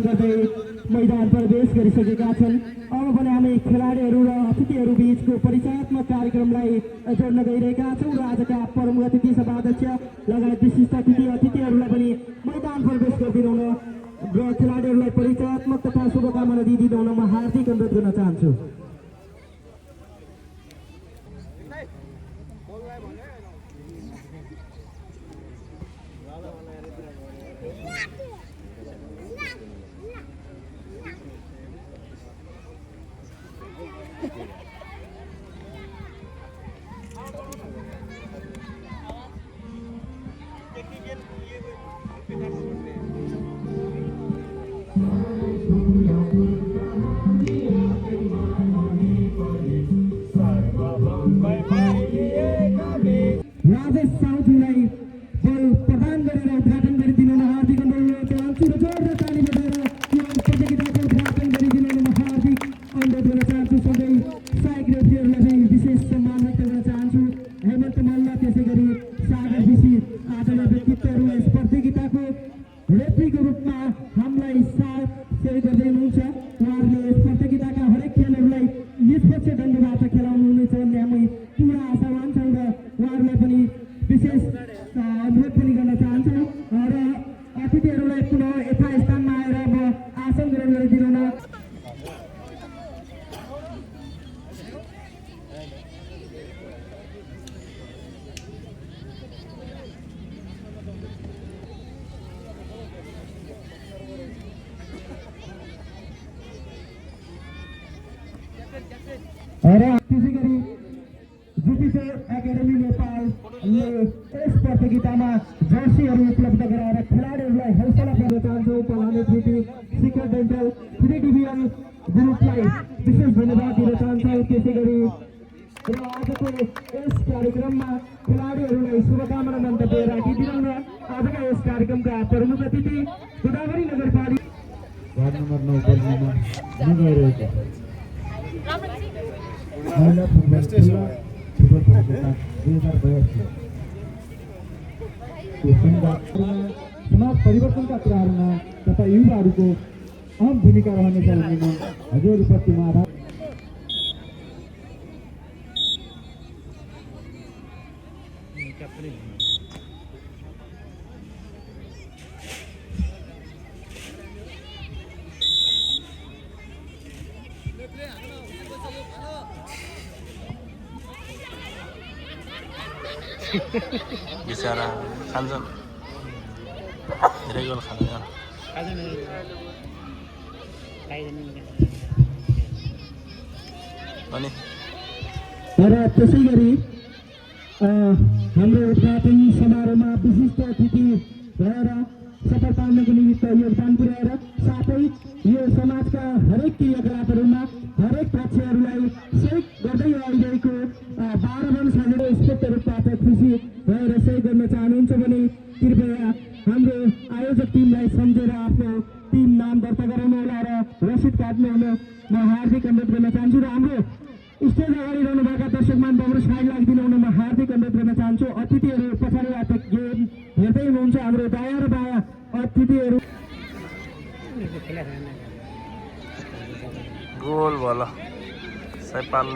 गर्दै मैदान प्रवेश गरिसकेका छन्। अब भने हामी खेलाडीहरू र अतिथिहरू बीचको परिचयात्मक कार्यक्रमलाई जोड्न गइरहेका छौँ र आजका प्रमुख अतिथि सभाध्यक्ष लगायत विशिष्ट अतिथिहरूलाई पनि मैदान प्रवेश गरिदिनुहुन र खेलाडीहरूलाई परिचयात्मक तथा शुभकामना दिइदिनुहुन म हार्दिक अनुरोध गर्न चाहन्छु। राजेश साउदीलाई बल प्रदान गरेर उद्घाटन गरिदिनु हार्दिक अनुरोध चाहन्छु र जोरदार ताली बजाएर यो प्रतियोगिताको उद्घाटन गरिदिनु हार्दिक अनुरोध गर्न चाहन्छु। सँगै सहायक रेफ्रीहरूलाई पनि विशेष सम्मान व्यक्त गर्न चाहन्छु। हेमन्त मल्ल त्यसै गरी सागर विशी आदरणीय व्यक्तित्वहरू यस प्रतियोगिताको रेफ्रीको रूपमा हामीलाई साथ सहयोग गर्दै हुनुहुन्छ। उहाँहरूले यस प्रतियोगिताका हरेक खेलहरूलाई निष्पक्ष ढङ्गबाट खेलाउनु हुनेछ भन्ने हामी पुरा आशावान छौँ र उहाँहरूलाई पनि विशेष अनुरोध पनि गर्न चाहन्छु र अतिथिहरूलाई पुनः यथास्थानमा आएर म आसन ग्रहण गरिदिनु न। र त्यसै गरी जुपिटर एकाडेमी नेपालले यस प्रतियोगितामा जर्सीहरू उपलब्ध गराएर खेलाडीहरूलाई हौसला दिन चाहन्छौँ। पलाने कृति शिखर डेन्टल 3 डिभिजन ग्रुपलाई विशेष धन्यवाद दिन चाहन्छौँ। त्यसै गरी र आजको यस कार्यक्रममा खेलाडीहरूलाई शुभकामना मन्तव्य राखिदिनु र आजका यस कार्यक्रमका प्रमुख अतिथि गोदावरी नगरपालिका वार्ड नम्बर 9 बल्लीमा गइरहेको महिला फुटबल प्रतियोगिता 2082 समाज परिवर्तनका कुराहरूमा तथा युवाहरूको अहम भूमिका रहनेछ भन्ने म हजुरप्रतिमा आभार। बिचरा खान्छन् धेरै गोल खाँदैन अनि र त्यसै गरी हाम्रो उद्घाटन समारोहमा विशिष्ट अतिथि भएर सफल पार्नको निमित्त योगदान पुर्याएर साथै यो समाजका हरेक क्रियाकलापहरूमा हरेक पक्षहरूलाई सहयोग गर्दै आइरहेको 12 वर्षहरूले स्पष्ट रूपबाट खुसी भएर सहयोग गर्न चाहनुहुन्छ भने कृपया हाम्रो आयोजक टिमलाई सम्झेर आफ्नो टिम नाम दर्ता गराउनु होला र रसिद काट्नु हुन म हार्दिक अनुरोध गर्न चाहन्छु र हाम्रो स्टेज अगाडि रहनुभएका दर्शकमान बाबु साइड लागिदिनु हुन म हार्दिक अनुरोध गर्न चाहन्छु। अतिथिहरू पछाडिबाट गेम हेर्दै हुनुहुन्छ। हाम्रो दायाँ र बायाँ अतिथिहरू गोल भयो ल सबै पार्न